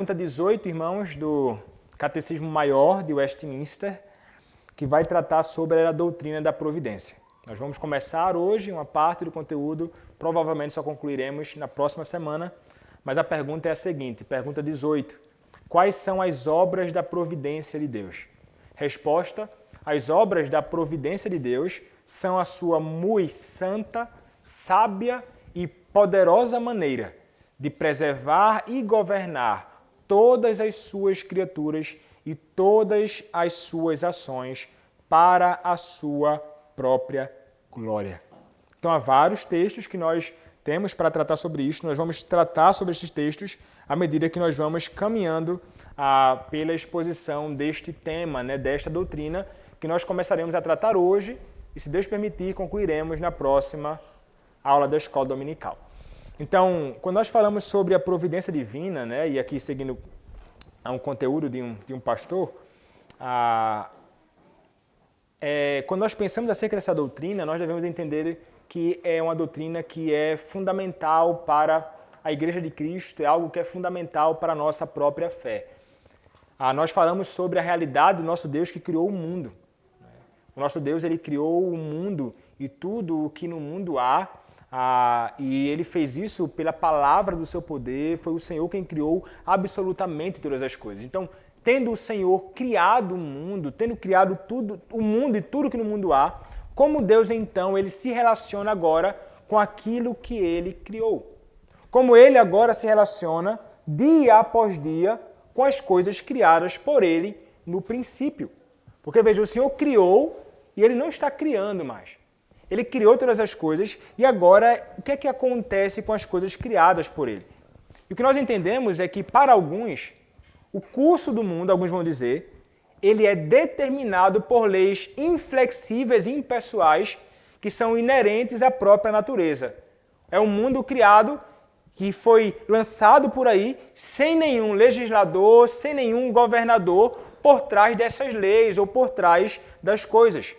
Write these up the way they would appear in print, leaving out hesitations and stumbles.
Pergunta 18, irmãos, do Catecismo Maior de Westminster, que vai tratar sobre a doutrina da providência. Nós vamos começar hoje uma parte do conteúdo, provavelmente só concluiremos na próxima semana, mas a pergunta é a seguinte, pergunta 18. Quais são as obras da providência de Deus? Resposta: as obras da providência de Deus são a sua muito santa, sábia e poderosa maneira de preservar e governar todas as suas criaturas e todas as suas ações para a sua própria glória. Então há vários textos que nós temos para tratar sobre isso. Nós vamos tratar sobre esses textos à medida que nós vamos caminhando pela exposição deste tema, desta doutrina, que nós começaremos a tratar hoje e, se Deus permitir, concluiremos na próxima aula da escola dominical. Então, quando nós falamos sobre a providência divina, e aqui seguindo um conteúdo de um pastor, quando nós pensamos acerca dessa doutrina, nós devemos entender que é uma doutrina que é fundamental para a Igreja de Cristo, é algo que é fundamental para a nossa própria fé. Nós falamos sobre a realidade do nosso Deus que criou o mundo. O nosso Deus, ele criou o mundo e tudo o que no mundo há, e ele fez isso pela palavra do seu poder. Foi o Senhor quem criou absolutamente todas as coisas. Então, tendo o Senhor criado o mundo, tendo criado tudo, o mundo e tudo que no mundo há, como Deus, então, ele se relaciona agora com aquilo que ele criou. Como ele agora se relaciona dia após dia com as coisas criadas por ele no princípio. Porque, veja, o Senhor criou e ele não está criando mais. Ele criou todas as coisas e agora o que é que acontece com as coisas criadas por ele? E o que nós entendemos é que, para alguns, o curso do mundo, alguns vão dizer, ele é determinado por leis inflexíveis e impessoais que são inerentes à própria natureza. É um mundo criado que foi lançado por aí sem nenhum legislador, sem nenhum governador por trás dessas leis ou por trás das coisas.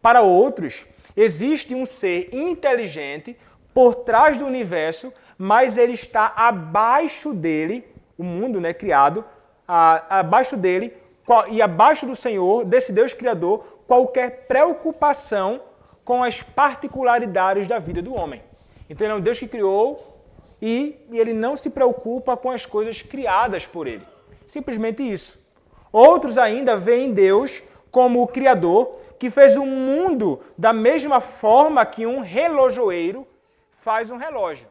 Para outros, existe um ser inteligente por trás do universo, mas ele está abaixo dele, o mundo criado, abaixo dele e abaixo do Senhor, desse Deus Criador, qualquer preocupação com as particularidades da vida do homem. Então ele é um Deus que criou e ele não se preocupa com as coisas criadas por ele. Simplesmente isso. Outros ainda veem Deus como o Criador, que fez o mundo da mesma forma que um relojoeiro faz um relógio,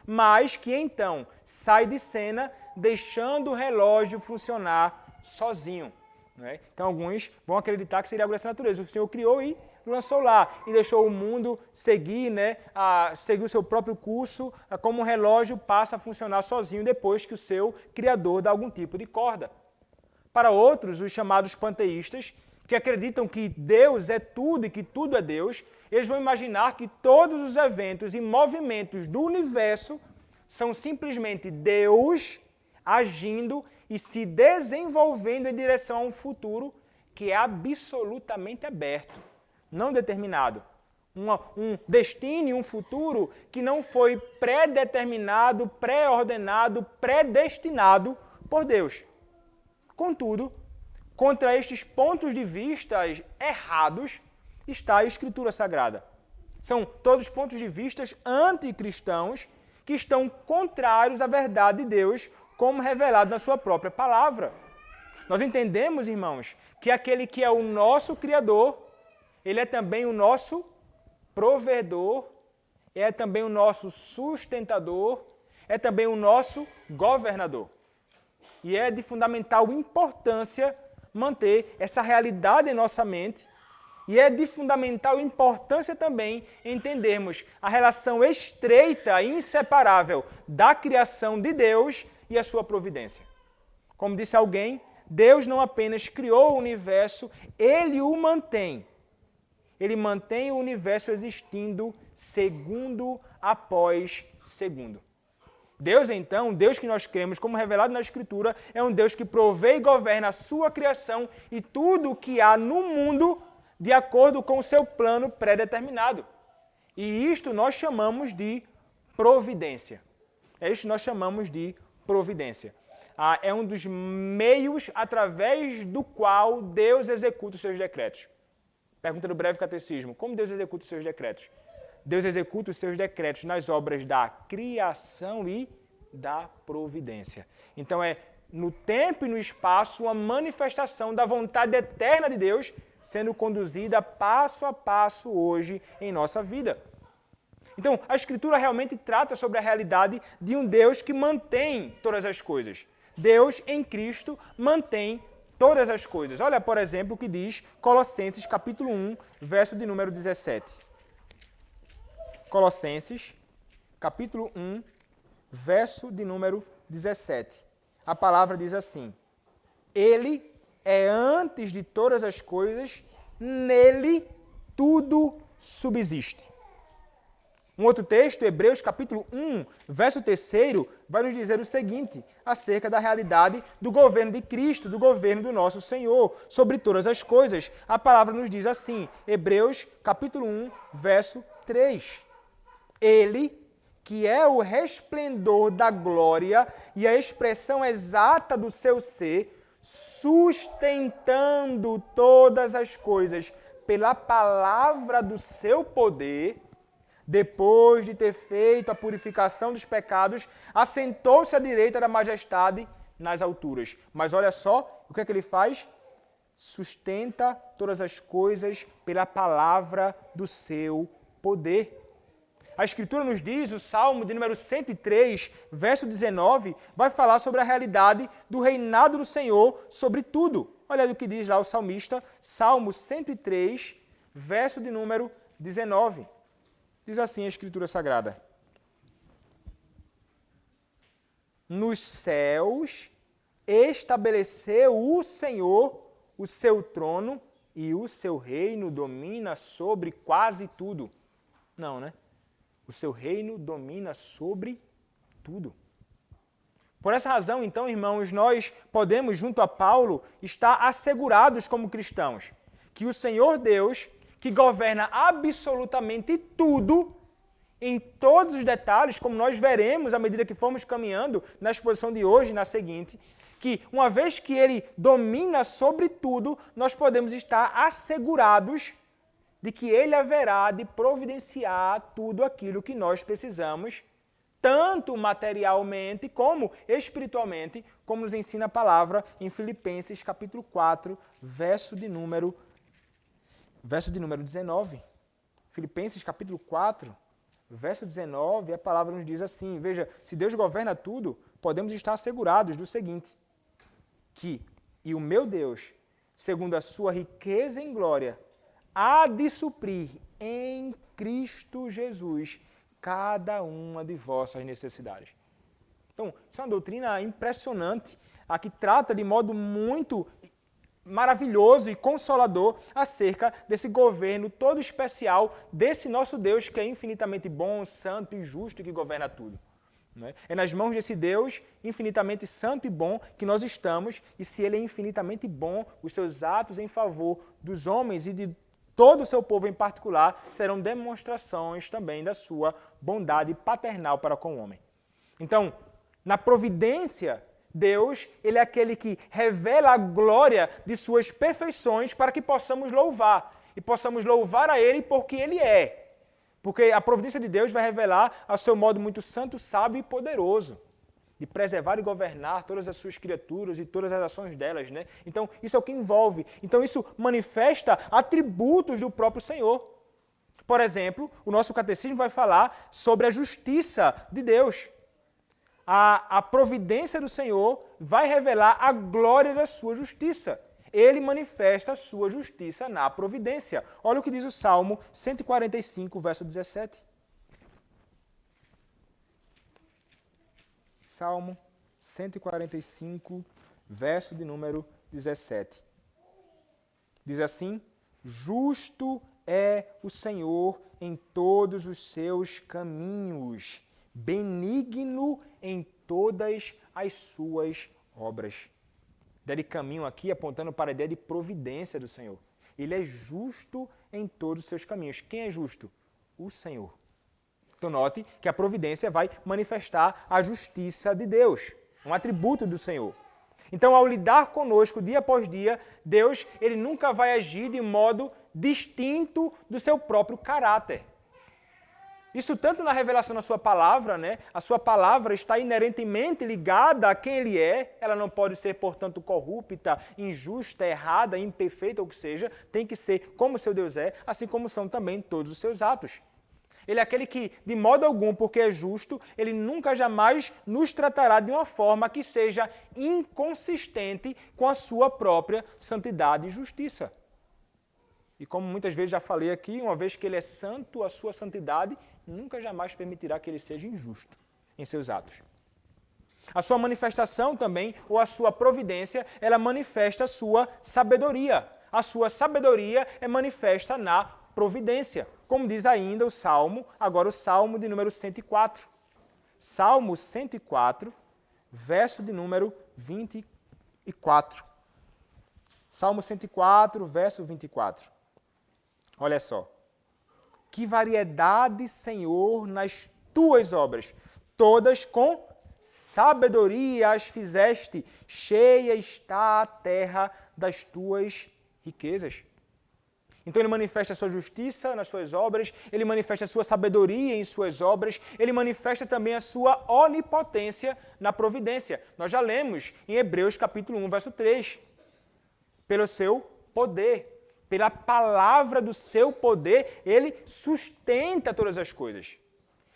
mas que então sai de cena deixando o relógio funcionar sozinho. Então alguns vão acreditar que seria algo dessa natureza. O Senhor criou e lançou lá e deixou o mundo seguir, seguir o seu próprio curso, como um relógio passa a funcionar sozinho depois que o seu Criador dá algum tipo de corda. Para outros, os chamados panteístas, que acreditam que Deus é tudo e que tudo é Deus, eles vão imaginar que todos os eventos e movimentos do universo são simplesmente Deus agindo e se desenvolvendo em direção a um futuro que é absolutamente aberto, não determinado. Um destino e um futuro que não foi pré-determinado, pré-ordenado, predestinado por Deus. Contudo, contra estes pontos de vista errados está a Escritura Sagrada. São todos pontos de vista anticristãos que estão contrários à verdade de Deus, como revelado na sua própria palavra. Nós entendemos, irmãos, que aquele que é o nosso Criador, ele é também o nosso provedor, é também o nosso sustentador, é também o nosso governador. E é de fundamental importância manter essa realidade em nossa mente e é de fundamental importância também entendermos a relação estreita e inseparável da criação de Deus e a sua providência. Como disse alguém, Deus não apenas criou o universo, ele o mantém. Ele mantém o universo existindo segundo após segundo. Deus, então, Deus que nós cremos, como revelado na Escritura, é um Deus que provê e governa a sua criação e tudo o que há no mundo de acordo com o seu plano pré-determinado. E isto nós chamamos de providência. É isto que nós chamamos de providência. é um dos meios através do qual Deus executa os seus decretos. Pergunta do breve catecismo: como Deus executa os seus decretos? Deus executa os seus decretos nas obras da criação e da providência. Então é no tempo e no espaço uma manifestação da vontade eterna de Deus sendo conduzida passo a passo hoje em nossa vida. Então, a Escritura realmente trata sobre a realidade de um Deus que mantém todas as coisas. Deus, em Cristo, mantém todas as coisas. Olha, por exemplo, o que diz Colossenses, capítulo 1, verso de número 17. Colossenses, capítulo 1, verso de número 17. A palavra diz assim: Ele é antes de todas as coisas, nele tudo subsiste. Um outro texto, Hebreus capítulo 1, verso 3, vai nos dizer o seguinte, acerca da realidade do governo de Cristo, do governo do nosso Senhor, sobre todas as coisas. A palavra nos diz assim, Hebreus capítulo 1, verso 3. Ele, que é o resplendor da glória e a expressão exata do seu ser, sustentando todas as coisas pela palavra do seu poder, depois de ter feito a purificação dos pecados, assentou-se à direita da majestade nas alturas. Mas olha só, o que é que ele faz? Sustenta todas as coisas pela palavra do seu poder. A Escritura nos diz, o Salmo de número 103, verso 19, vai falar sobre a realidade do reinado do Senhor sobre tudo. Olha o que diz lá o salmista, Salmo 103, verso de número 19. Diz assim a Escritura Sagrada: Nos céus estabeleceu o Senhor o seu trono e o seu reino domina sobre quase tudo. Não, né? O seu reino domina sobre tudo. Por essa razão, então, irmãos, nós podemos, junto a Paulo, estar assegurados como cristãos que o Senhor Deus, que governa absolutamente tudo, em todos os detalhes, como nós veremos à medida que formos caminhando na exposição de hoje e na seguinte, que uma vez que Ele domina sobre tudo, nós podemos estar assegurados de que Ele haverá de providenciar tudo aquilo que nós precisamos, tanto materialmente como espiritualmente, como nos ensina a palavra em Filipenses capítulo 4, verso de número 19. Filipenses capítulo 4, verso 19, a palavra nos diz assim, veja, se Deus governa tudo, podemos estar assegurados do seguinte, e o meu Deus, segundo a sua riqueza em glória, há de suprir em Cristo Jesus cada uma de vossas necessidades. Então, isso é uma doutrina impressionante, a que trata de modo muito maravilhoso e consolador acerca desse governo todo especial desse nosso Deus que é infinitamente bom, santo e justo e que governa tudo. É nas mãos desse Deus infinitamente santo e bom que nós estamos, e se Ele é infinitamente bom, os seus atos em favor dos homens e de todo o seu povo em particular serão demonstrações também da sua bondade paternal para com o homem. Então, na providência, Deus, Ele é aquele que revela a glória de suas perfeições para que possamos louvar. E possamos louvar a Ele porque Ele é. Porque a providência de Deus vai revelar a seu modo muito santo, sábio e poderoso de preservar e governar todas as suas criaturas e todas as ações delas, né? Então, isso é o que envolve. Então, isso manifesta atributos do próprio Senhor. Por exemplo, o nosso catecismo vai falar sobre a justiça de Deus. A providência do Senhor vai revelar a glória da sua justiça. Ele manifesta a sua justiça na providência. Olha o que diz o Salmo 145, verso 17. Salmo 145, verso de número 17. Diz assim: Justo é o Senhor em todos os seus caminhos, benigno em todas as suas obras. Dele caminho aqui apontando para a ideia de providência do Senhor. Ele é justo em todos os seus caminhos. Quem é justo? O Senhor. Então note que a providência vai manifestar a justiça de Deus. um atributo do Senhor. Então, ao lidar conosco dia após dia, Deus ele nunca vai agir de modo distinto do seu próprio caráter. Isso tanto na revelação da sua palavra, né? A sua palavra está inerentemente ligada a quem ele é, ela não pode ser, portanto, corrupta, injusta, errada, imperfeita, ou o que seja, tem que ser como seu Deus é, assim como são também todos os seus atos. Ele é aquele que, de modo algum, porque é justo, ele nunca jamais nos tratará de uma forma que seja inconsistente com a sua própria santidade e justiça. E como muitas vezes já falei aqui, uma vez que ele é santo, a sua santidade nunca jamais permitirá que ele seja injusto em seus atos. A sua manifestação também, ou a sua providência, ela manifesta a sua sabedoria. A sua sabedoria é manifesta na providência. Como diz ainda o Salmo, agora o Salmo de número 104. Salmo 104, verso de número 24. Salmo 104, verso 24. Olha só. Que variedade, Senhor, nas tuas obras, todas com sabedoria as fizeste, cheia está a terra das tuas riquezas. Então ele manifesta a sua justiça nas suas obras, ele manifesta a sua sabedoria em suas obras, ele manifesta também a sua onipotência na providência. Nós já lemos em Hebreus capítulo 1, verso 3. Pelo seu poder. Pela palavra do seu poder, ele sustenta todas as coisas.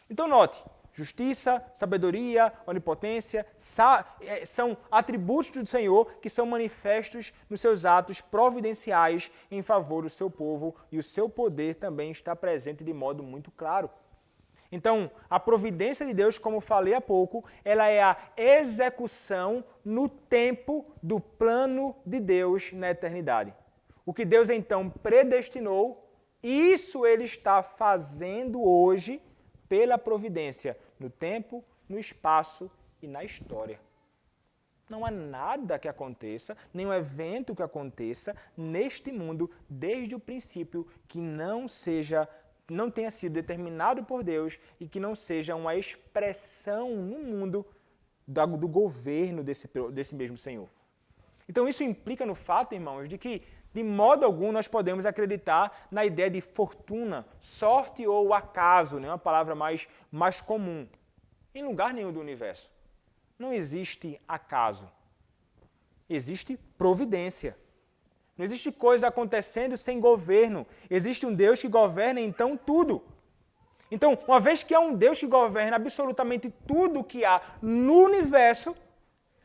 Então note, justiça, sabedoria, onipotência, são atributos do Senhor que são manifestos nos seus atos providenciais em favor do seu povo e o seu poder também está presente de modo muito claro. Então, a providência de Deus, como falei há pouco, ela é a execução no tempo do plano de Deus na eternidade. O que Deus então predestinou, isso ele está fazendo hoje pela providência, no tempo, no espaço e na história. Não há nada que aconteça, nenhum evento que aconteça neste mundo, desde o princípio, que não tenha sido determinado por Deus e que não seja uma expressão no mundo do governo desse mesmo Senhor. Então isso implica no fato, irmãos, de que de modo algum nós podemos acreditar na ideia de fortuna, sorte ou acaso, né? Uma palavra mais comum. Em lugar nenhum do universo. Não existe acaso. Existe providência. Não existe coisa acontecendo sem governo. Existe um Deus que governa então tudo. Então, uma vez que há um Deus que governa absolutamente tudo que há no universo,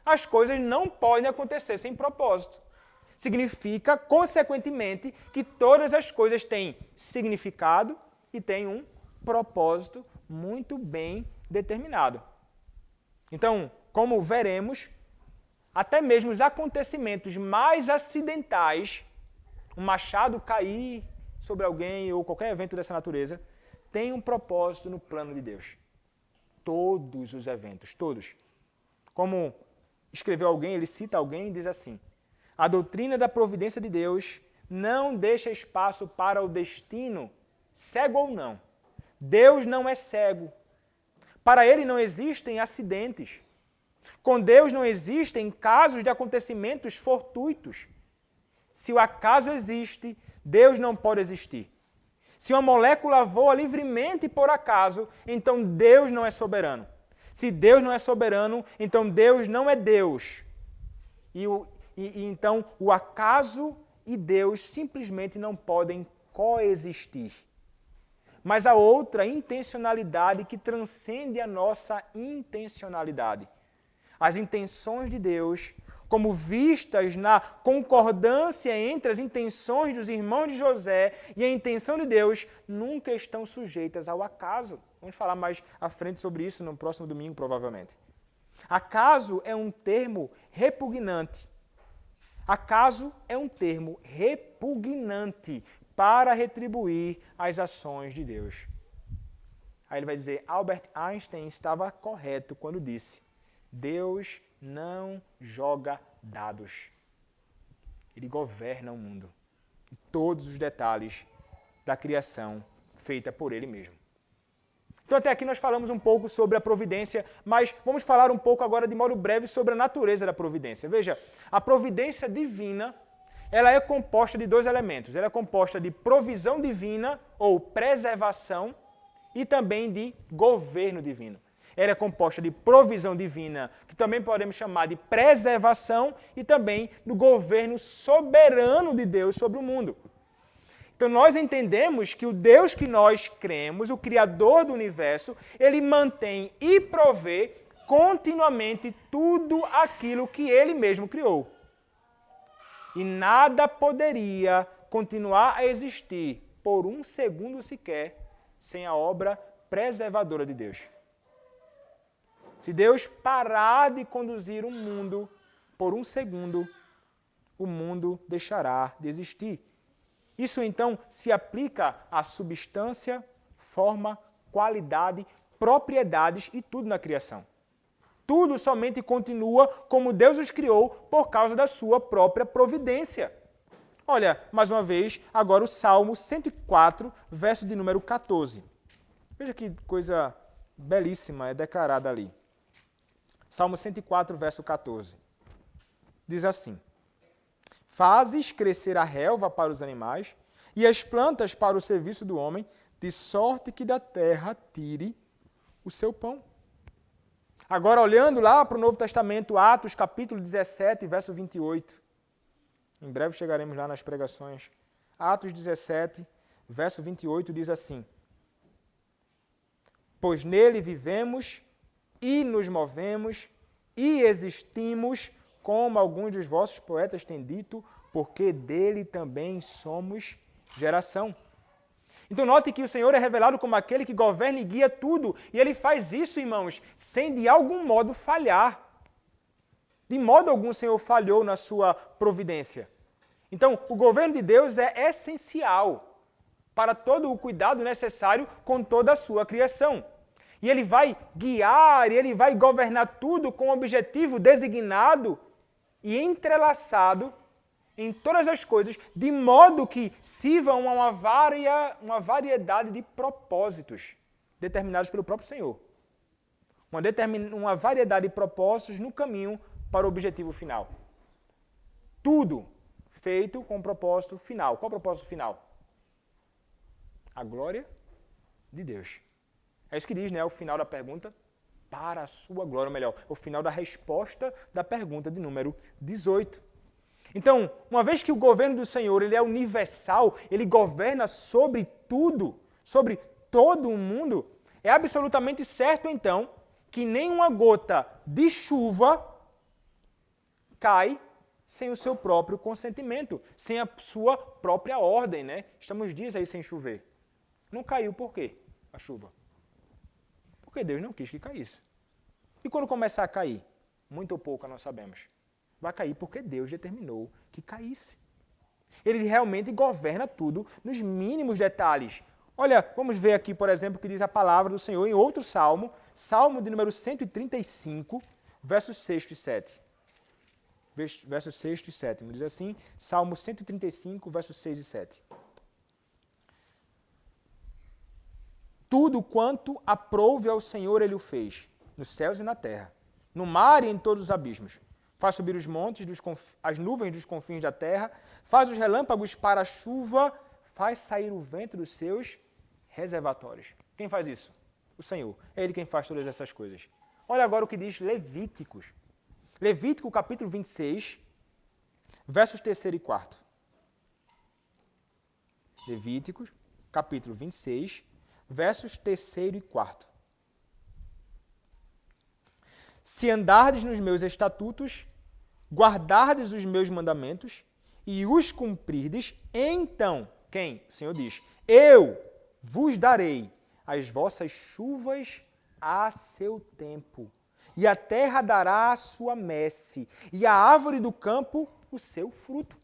as coisas não podem acontecer sem propósito. Significa, consequentemente, que todas as coisas têm significado e têm um propósito muito bem determinado. Então, como veremos, até mesmo os acontecimentos mais acidentais, um machado cair sobre alguém ou qualquer evento dessa natureza, tem um propósito no plano de Deus. Todos os eventos, todos. Como escreveu alguém, ele cita alguém e diz assim: a doutrina da providência de Deus não deixa espaço para o destino, cego ou não. Deus não é cego. Para ele não existem acidentes. Com Deus não existem casos de acontecimentos fortuitos. Se o acaso existe, Deus não pode existir. Se uma molécula voa livremente por acaso, então Deus não é soberano. Se Deus não é soberano, então Deus não é Deus. Então, o acaso e Deus simplesmente não podem coexistir. Mas há outra intencionalidade que transcende a nossa intencionalidade. As intenções de Deus, como vistas na concordância entre as intenções dos irmãos de José e a intenção de Deus, nunca estão sujeitas ao acaso. Vamos falar mais à frente sobre isso no próximo domingo, provavelmente. Acaso é um termo repugnante. Acaso é um termo repugnante para retribuir as ações de Deus. Aí ele vai dizer, Albert Einstein estava correto quando disse, Deus não joga dados. Ele governa o mundo. E todos os detalhes da criação feita por ele mesmo. Então até aqui nós falamos um pouco sobre a providência, mas vamos falar um pouco agora de modo breve sobre a natureza da providência. Veja, a providência divina, ela é composta de dois elementos. Ela é composta de provisão divina ou preservação e também de governo divino. Ela é composta de provisão divina, que também podemos chamar de preservação, e também do governo soberano de Deus sobre o mundo. Então nós entendemos que o Deus que nós cremos, o Criador do universo, ele mantém e provê continuamente tudo aquilo que ele mesmo criou. E nada poderia continuar a existir por um segundo sequer sem a obra preservadora de Deus. Se Deus parar de conduzir o mundo por um segundo, o mundo deixará de existir. Isso então se aplica à substância, forma, qualidade, propriedades e tudo na criação. Tudo somente continua como Deus os criou por causa da sua própria providência. Olha, mais uma vez, agora o Salmo 104, verso de número 14. Veja que coisa belíssima é declarada ali. Salmo 104, verso 14. Diz assim: Fazes crescer a relva para os animais e as plantas para o serviço do homem, de sorte que da terra tire o seu pão. Agora, olhando lá para o Novo Testamento, Atos, capítulo 17, verso 28. Em breve chegaremos lá nas pregações. Atos 17, verso 28, diz assim: Pois nele vivemos e nos movemos e existimos, como alguns dos vossos poetas têm dito, porque dele também somos geração. Então note que o Senhor é revelado como aquele que governa e guia tudo, e ele faz isso, irmãos, sem de algum modo falhar. De modo algum o Senhor falhou na sua providência. Então, o governo de Deus é essencial para todo o cuidado necessário com toda a sua criação. E ele vai guiar, e ele vai governar tudo com um objetivo designado e entrelaçado em todas as coisas, de modo que sirvam a uma variedade de propósitos determinados pelo próprio Senhor. Uma variedade de propósitos no caminho para o objetivo final. Tudo feito com um propósito final. Qual é o propósito final? A glória de Deus. É isso que diz, né? O final da pergunta, para a sua glória, ou melhor, o final da resposta da pergunta de número 18. Então, uma vez que o governo do Senhor ele é universal, ele governa sobre tudo, sobre todo o mundo, é absolutamente certo, então, que nenhuma gota de chuva cai sem o seu próprio consentimento, sem a sua própria ordem, né? Estamos dias aí sem chover. Não caiu por quê a chuva? Porque Deus não quis que caísse. E quando começar a cair? Muito ou pouco nós sabemos. Vai cair porque Deus determinou que caísse. Ele realmente governa tudo nos mínimos detalhes. Olha, vamos ver aqui, por exemplo, o que diz a palavra do Senhor em outro salmo, Salmo de número 135, versos 6 e 7. Versos 6 e 7, diz assim, Salmo 135, versos 6 e 7. Tudo quanto aprouve ao Senhor ele o fez, nos céus e na terra, no mar e em todos os abismos. Faz subir os montes, as nuvens dos confins da terra, faz os relâmpagos para a chuva, faz sair o vento dos seus reservatórios. Quem faz isso? O Senhor. É Ele quem faz todas essas coisas. Olha agora o que diz Levíticos. Levítico, capítulo 26, versos 3º e 4º. Levíticos, capítulo 26, versos 3º e 4º. Se andardes nos meus estatutos, guardardes os meus mandamentos e os cumprirdes, então, quem? O Senhor diz, eu vos darei as vossas chuvas a seu tempo, e a terra dará a sua messe, e a árvore do campo o seu fruto.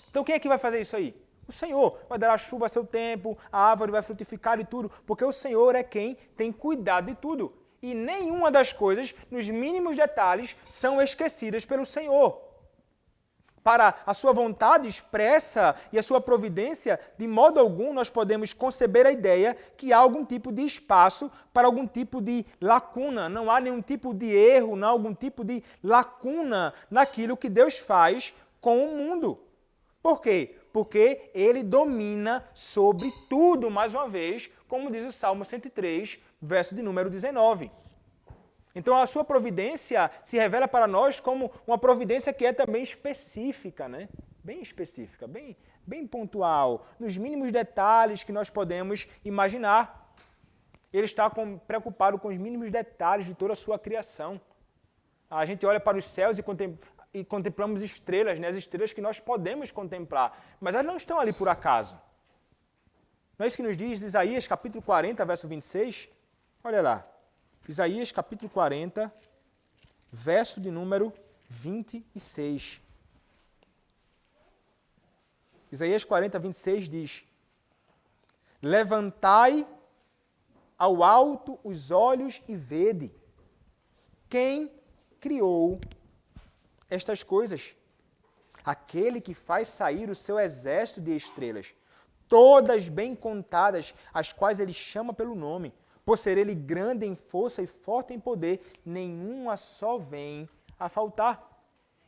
Então quem é que vai fazer isso aí? O Senhor vai dar a chuva a seu tempo, a árvore vai frutificar e tudo, porque o Senhor é quem tem cuidado de tudo. E nenhuma das coisas, nos mínimos detalhes, são esquecidas pelo Senhor. para a sua vontade expressa e a sua providência, de modo algum nós podemos conceber a ideia que há algum tipo de espaço para algum tipo de lacuna. Não há nenhum tipo de erro, não há algum tipo de lacuna naquilo que Deus faz com o mundo. Por quê? Porque Ele domina sobre tudo, mais uma vez, como diz o Salmo 103, verso de número 19. Então a sua providência se revela para nós como uma providência que é também específica, né? Bem específica, bem pontual, nos mínimos detalhes que nós podemos imaginar. Ele está preocupado com os mínimos detalhes de toda a sua criação. A gente olha para os céus e contemplamos estrelas, né? As estrelas que nós podemos contemplar, mas elas não estão ali por acaso. Não é isso que nos diz Isaías capítulo 40, verso 26? Olha lá. Isaías capítulo 40, verso de número 26. Isaías 40, 26 diz: Levantai ao alto os olhos e vede quem criou estas coisas. Aquele que faz sair o seu exército de estrelas, todas bem contadas, as quais ele chama pelo nome. Por ser ele grande em força e forte em poder, nenhuma só vem a faltar.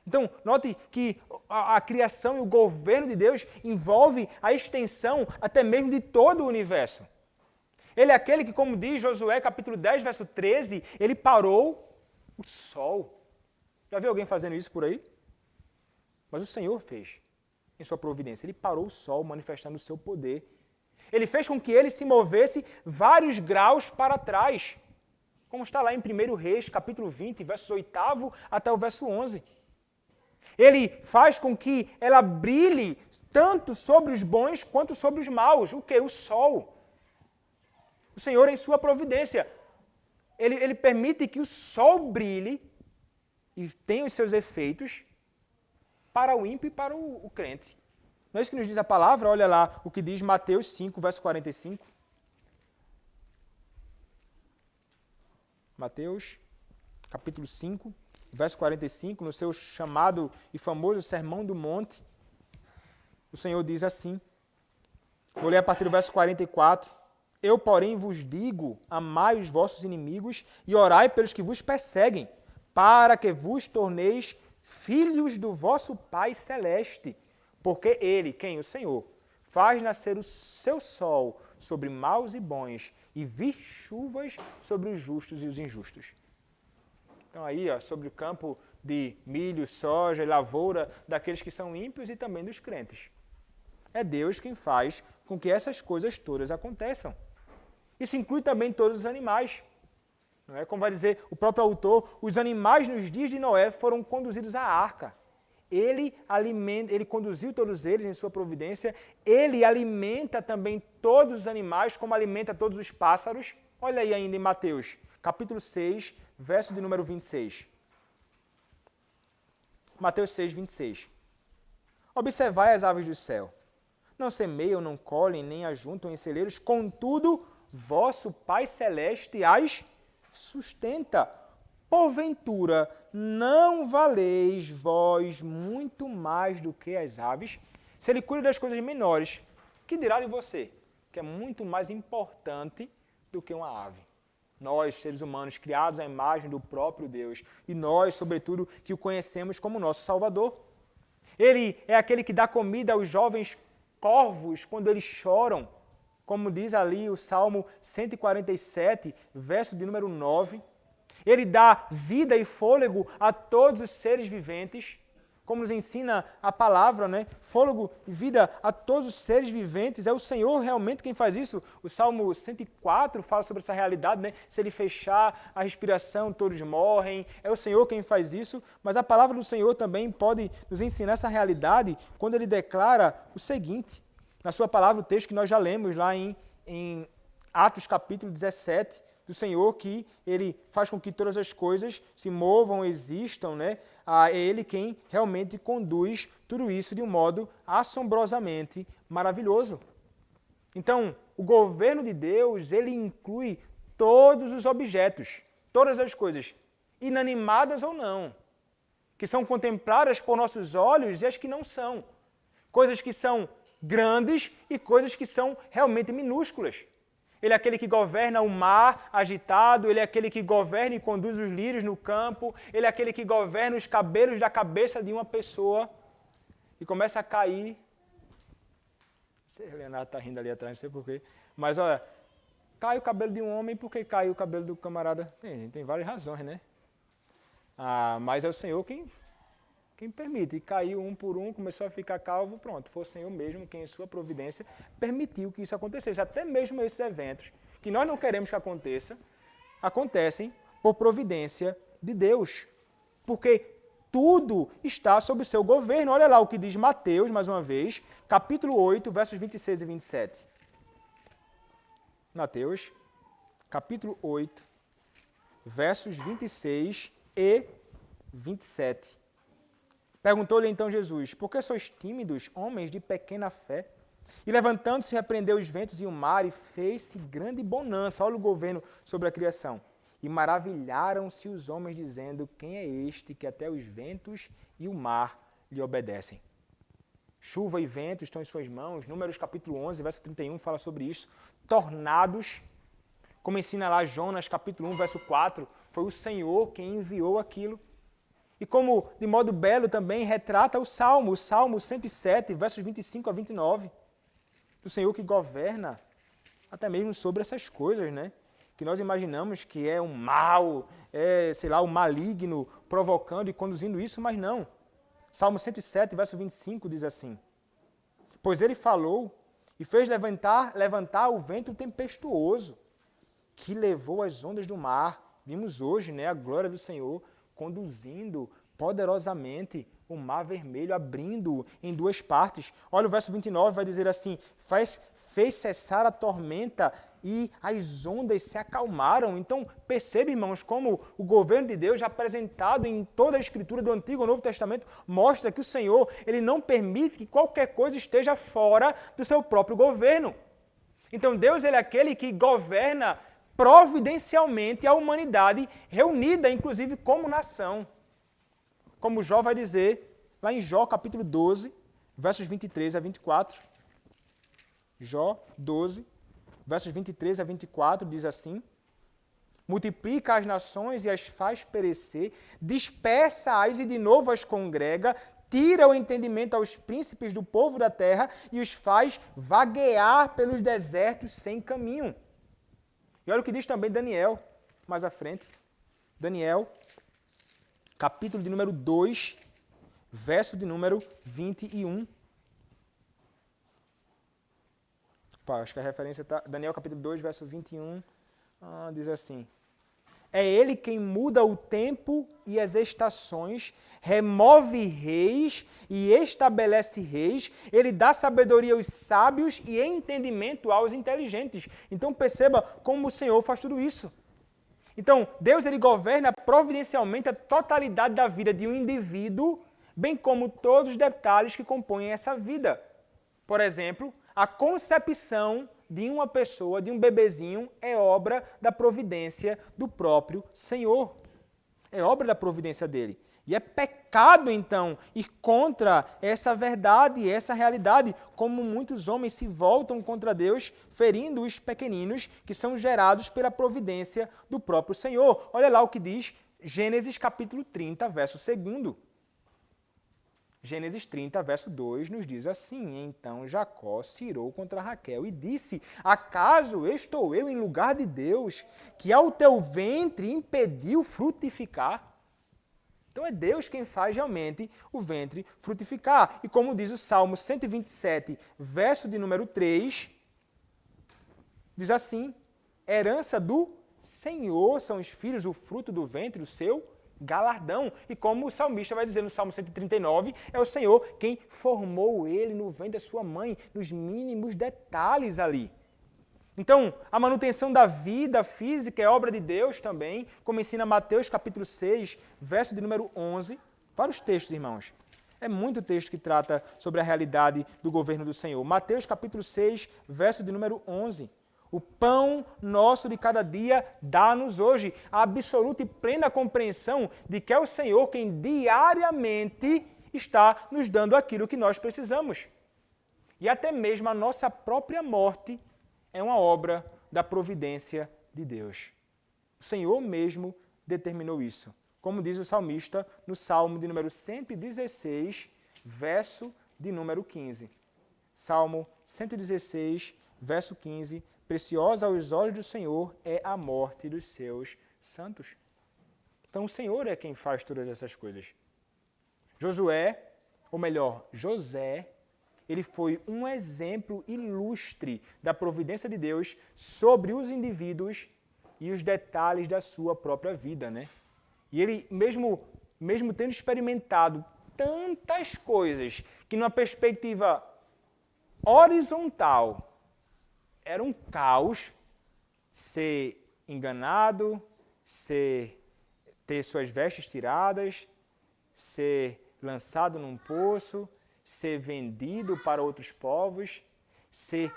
Então, note que a criação e o governo de Deus envolve a extensão até mesmo de todo o universo. Ele é aquele que, como diz Josué, capítulo 10, verso 13, ele parou o sol. Já viu alguém fazendo isso por aí? Mas o Senhor fez em sua providência. Ele parou o sol, manifestando o seu poder. Ele fez com que ele se movesse vários graus para trás, como está lá em 1 Reis, capítulo 20, versos 8 até o verso 11. Ele faz com que ela brilhe tanto sobre os bons quanto sobre os maus. O quê? O sol. O Senhor, em sua providência, ele permite que o sol brilhe e tenha os seus efeitos para o ímpio e para o crente. Não é isso que nos diz a palavra? Olha lá o que diz Mateus 5, verso 45. Mateus, capítulo 5, verso 45, no seu chamado e famoso Sermão do Monte, o Senhor diz assim, vou ler a partir do verso 44, Eu, porém, vos digo, amai os vossos inimigos e orai pelos que vos perseguem, para que vos torneis filhos do vosso Pai Celeste. Porque Ele, quem? O Senhor, faz nascer o seu sol sobre maus e bons e vir chuvas sobre os justos e os injustos. Então aí, sobre o campo de milho, soja e lavoura daqueles que são ímpios e também dos crentes. É Deus quem faz com que essas coisas todas aconteçam. Isso inclui também todos os animais. Não é? Como vai dizer o próprio autor, os animais nos dias de Noé foram conduzidos à arca. Ele conduziu todos eles em sua providência, ele alimenta também todos os animais, como alimenta todos os pássaros. Olha aí ainda em Mateus, capítulo 6, verso de número 26. Mateus 6, 26. Observai as aves do céu. Não semeiam, não colhem, nem ajuntam em celeiros, contudo, vosso Pai Celeste as sustenta. Porventura, não valeis vós muito mais do que as aves? Se ele cuida das coisas menores, que dirá de você, que é muito mais importante do que uma ave? Nós, seres humanos, criados à imagem do próprio Deus, e nós, sobretudo, que o conhecemos como nosso Salvador. Ele é aquele que dá comida aos jovens corvos quando eles choram, como diz ali o Salmo 147, verso de número 9. Ele dá vida e fôlego a todos os seres viventes, como nos ensina a palavra, né? Fôlego e vida a todos os seres viventes. É o Senhor realmente quem faz isso. O Salmo 104 fala sobre essa realidade, né? Se ele fechar a respiração, todos morrem. É o Senhor quem faz isso. Mas a palavra do Senhor também pode nos ensinar essa realidade quando ele declara o seguinte. Na sua palavra, o texto que nós já lemos lá em Atos capítulo 17, do Senhor, que Ele faz com que todas as coisas se movam, existam, né? É Ele quem realmente conduz tudo isso de um modo assombrosamente maravilhoso. Então, o governo de Deus, ele inclui todos os objetos, todas as coisas, inanimadas ou não. que são contempladas por nossos olhos e as que não são. Coisas que são grandes e coisas que são realmente minúsculas. Ele é aquele que governa o mar agitado, ele é aquele que governa e conduz os lírios no campo, ele é aquele que governa os cabelos da cabeça de uma pessoa e começa a cair. O Leonardo está rindo ali atrás, não sei porquê. Mas olha, cai o cabelo de um homem, por que cai o cabelo do camarada? Tem várias razões, né? Mas é o Senhor quem permite. E caiu um por um, começou a ficar calvo, pronto. Foi o Senhor mesmo quem, em sua providência, permitiu que isso acontecesse. Até mesmo esses eventos, que nós não queremos que aconteça, acontecem por providência de Deus. Porque tudo está sob o seu governo. Olha lá o que diz Mateus, mais uma vez, capítulo 8, versos 26 e 27. Mateus, capítulo 8, versos 26 e 27. Perguntou-lhe então Jesus, por que sois tímidos, homens de pequena fé? E levantando-se, repreendeu os ventos e o mar e fez-se grande bonança. Olha o governo sobre a criação. E maravilharam-se os homens, dizendo, quem é este que até os ventos e o mar lhe obedecem? Chuva e vento estão em suas mãos. Números capítulo 11, verso 31 fala sobre isso. Tornados, como ensina lá Jonas capítulo 1, verso 4, foi o Senhor quem enviou aquilo. E como, de modo belo, também retrata o Salmo 107, versos 25 a 29, do Senhor que governa até mesmo sobre essas coisas, né? Que nós imaginamos que é um mal, o maligno provocando e conduzindo isso, mas não. Salmo 107, verso 25 diz assim, pois ele falou e fez levantar o vento tempestuoso, que levou as ondas do mar. Vimos hoje, né, a glória do Senhor conduzindo poderosamente o mar vermelho, abrindo em duas partes. Olha o verso 29, vai dizer assim, fez cessar a tormenta e as ondas se acalmaram. Então, percebe, irmãos, como o governo de Deus, já apresentado em toda a Escritura do Antigo e Novo Testamento, mostra que o Senhor, ele não permite que qualquer coisa esteja fora do seu próprio governo. Então, Deus, ele é aquele que governa providencialmente a humanidade reunida, inclusive como nação. Como Jó vai dizer, lá em Jó capítulo 12, versos 23 a 24. Jó 12, versos 23 a 24, diz assim, multiplica as nações e as faz perecer, dispersa-as e de novo as congrega, tira o entendimento aos príncipes do povo da terra e os faz vaguear pelos desertos sem caminho. E olha o que diz também Daniel, mais à frente. Daniel, capítulo de número 2, verso de número 21. Acho que a referência está... Daniel, capítulo 2, verso 21, diz assim. É ele quem muda o tempo e as estações, remove reis e estabelece reis, ele dá sabedoria aos sábios e entendimento aos inteligentes. Então perceba como o Senhor faz tudo isso. Então, Deus ele governa providencialmente a totalidade da vida de um indivíduo, bem como todos os detalhes que compõem essa vida. Por exemplo, a concepção de uma pessoa, de um bebezinho, é obra da providência do próprio Senhor. É obra da providência dele. E é pecado, então, ir contra essa verdade, essa realidade, como muitos homens se voltam contra Deus, ferindo os pequeninos que são gerados pela providência do próprio Senhor. Olha lá o que diz Gênesis capítulo 30, verso 2. Gênesis 30, verso 2, nos diz assim, então Jacó se irou contra Raquel e disse, acaso estou eu em lugar de Deus, que ao teu ventre impediu frutificar? Então é Deus quem faz realmente o ventre frutificar. E como diz o Salmo 127, verso de número 3, diz assim, herança do Senhor são os filhos, o fruto do ventre, o seu galardão. E como o salmista vai dizer no Salmo 139, é o Senhor quem formou ele no ventre da sua mãe, nos mínimos detalhes ali. Então, a manutenção da vida física é obra de Deus também, como ensina Mateus capítulo 6, verso de número 11. Vários textos, irmãos. É muito texto que trata sobre a realidade do governo do Senhor. Mateus capítulo 6, verso de número 11. O pão nosso de cada dia dá-nos hoje. A absoluta e plena compreensão de que é o Senhor quem diariamente está nos dando aquilo que nós precisamos. E até mesmo a nossa própria morte é uma obra da providência de Deus. O Senhor mesmo determinou isso. Como diz o salmista no Salmo de número 116, verso de número 15. Salmo 116, verso 15. Preciosa aos olhos do Senhor é a morte dos seus santos. Então o Senhor é quem faz todas essas coisas. José, ele foi um exemplo ilustre da providência de Deus sobre os indivíduos e os detalhes da sua própria vida, né? E ele, mesmo tendo experimentado tantas coisas que numa perspectiva horizontal era um caos, ser enganado, ter suas vestes tiradas, ser lançado num poço, ser vendido para outros povos, ser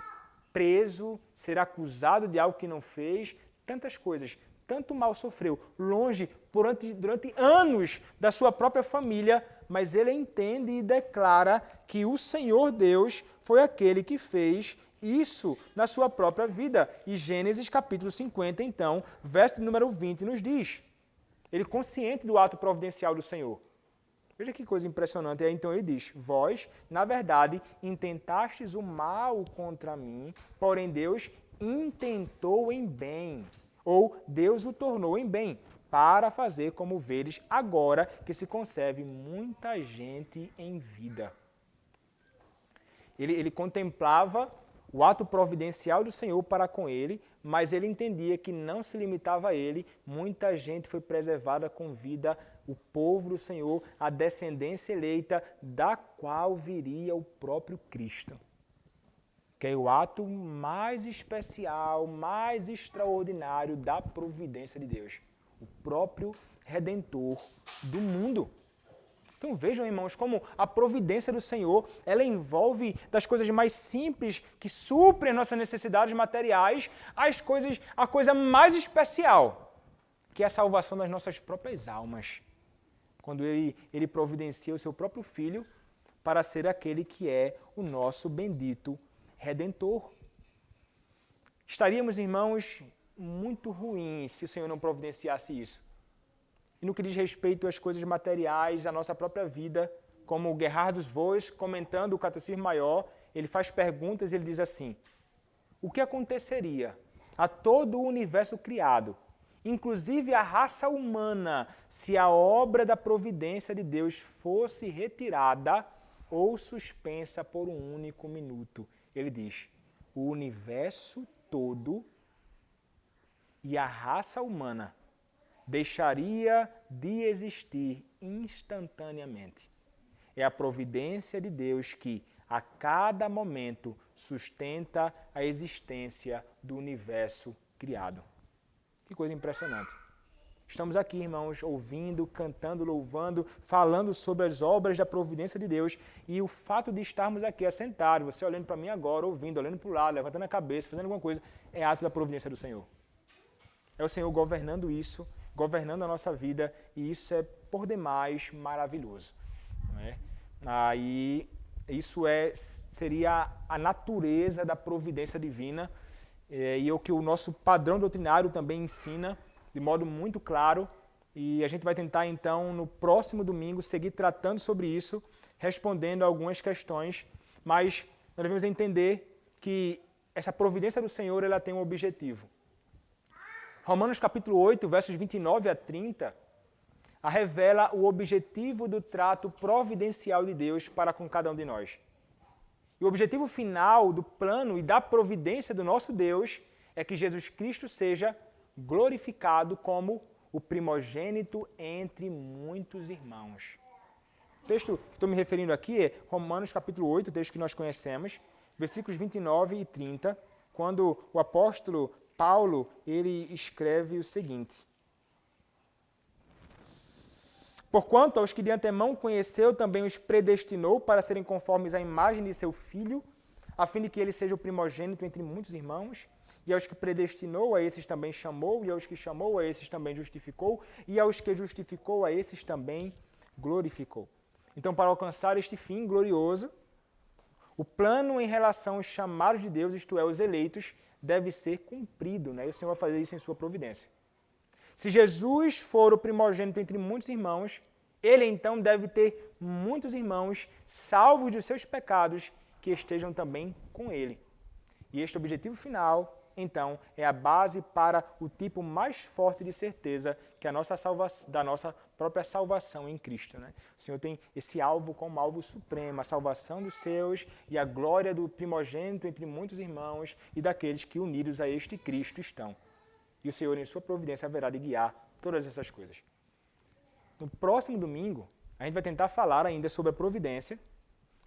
preso, ser acusado de algo que não fez, tantas coisas, tanto mal sofreu, longe durante anos da sua própria família, mas ele entende e declara que o Senhor Deus foi aquele que fez isso na sua própria vida. E Gênesis capítulo 50, então, verso número 20 nos diz, ele consciente do ato providencial do Senhor. Veja que coisa impressionante. Aí então ele diz, vós, na verdade, intentastes o mal contra mim, porém Deus intentou em bem, ou Deus o tornou em bem, para fazer como veres agora que se conserve muita gente em vida. Ele contemplava o ato providencial do Senhor para com ele, mas ele entendia que não se limitava a ele, muita gente foi preservada com vida, o povo do Senhor, a descendência eleita, da qual viria o próprio Cristo. Que é o ato mais especial, mais extraordinário da providência de Deus. O próprio Redentor do mundo. Então vejam, irmãos, como a providência do Senhor, ela envolve das coisas mais simples, que suprem as nossas necessidades materiais, a coisa mais especial, que é a salvação das nossas próprias almas. Quando ele providencia o seu próprio Filho para ser aquele que é o nosso bendito Redentor. Estaríamos, irmãos, muito ruins se o Senhor não providenciasse isso. E no que diz respeito às coisas materiais, à nossa própria vida, como o Gerhardus Voss, comentando o Catecismo Maior, ele faz perguntas e ele diz assim, o que aconteceria a todo o universo criado, inclusive a raça humana, se a obra da providência de Deus fosse retirada ou suspensa por um único minuto? Ele diz, o universo todo e a raça humana deixaria de existir instantaneamente. É a providência de Deus que, a cada momento, sustenta a existência do universo criado. Que coisa impressionante. Estamos aqui, irmãos, ouvindo, cantando, louvando, falando sobre as obras da providência de Deus, e o fato de estarmos aqui assentados, você olhando para mim agora, ouvindo, olhando para o lado, levantando a cabeça, fazendo alguma coisa, é ato da providência do Senhor. É o Senhor governando isso, governando a nossa vida, e isso é por demais maravilhoso. Não é? Aí, isso seria a natureza da providência divina, e é o que o nosso padrão doutrinário também ensina, de modo muito claro, e a gente vai tentar então no próximo domingo seguir tratando sobre isso, respondendo a algumas questões, mas nós devemos entender que essa providência do Senhor ela tem um objetivo. Romanos capítulo 8, versos 29 a 30, revela o objetivo do trato providencial de Deus para com cada um de nós. E o objetivo final do plano e da providência do nosso Deus é que Jesus Cristo seja glorificado como o primogênito entre muitos irmãos. O texto que estou me referindo aqui é Romanos capítulo 8, o texto que nós conhecemos, versículos 29 e 30, quando o apóstolo Paulo ele escreve o seguinte: porquanto aos que de antemão conheceu, também os predestinou para serem conformes à imagem de seu Filho, a fim de que ele seja o primogênito entre muitos irmãos. e aos que predestinou, a esses também chamou, e aos que chamou, a esses também justificou, e aos que justificou, a esses também glorificou. Então, para alcançar este fim glorioso, o plano em relação aos chamados de Deus, isto é, os eleitos, deve ser cumprido, né? E o Senhor vai fazer isso em sua providência. Se Jesus for o primogênito entre muitos irmãos, ele então deve ter muitos irmãos salvos de seus pecados que estejam também com ele. E este objetivo final, então, é a base para o tipo mais forte de certeza que da nossa própria salvação em Cristo, né? O Senhor tem esse alvo como alvo supremo, a salvação dos seus e a glória do primogênito entre muitos irmãos e daqueles que unidos a este Cristo estão. E o Senhor, em sua providência, haverá de guiar todas essas coisas. No próximo domingo, a gente vai tentar falar ainda sobre a providência,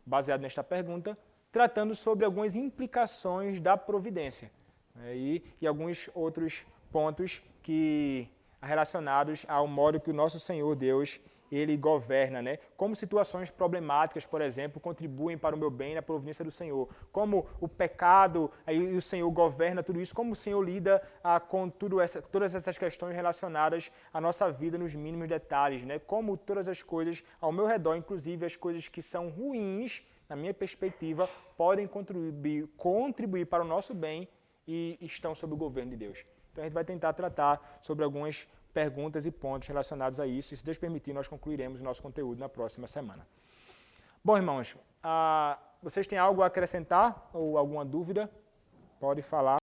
baseado nesta pergunta, tratando sobre algumas implicações da providência, né, e alguns outros pontos que relacionados ao modo que o nosso Senhor Deus ele governa, né? Como situações problemáticas, por exemplo, contribuem para o meu bem na providência do Senhor. Como o pecado, aí o Senhor governa tudo isso, como o Senhor lida com todas essas questões relacionadas à nossa vida nos mínimos detalhes, né? Como todas as coisas ao meu redor, inclusive as coisas que são ruins, na minha perspectiva, podem contribuir para o nosso bem e estão sob o governo de Deus. Então a gente vai tentar tratar sobre algumas perguntas e pontos relacionados a isso, e se Deus permitir, nós concluiremos o nosso conteúdo na próxima semana. Bom, irmãos, vocês têm algo a acrescentar ou alguma dúvida? Pode falar.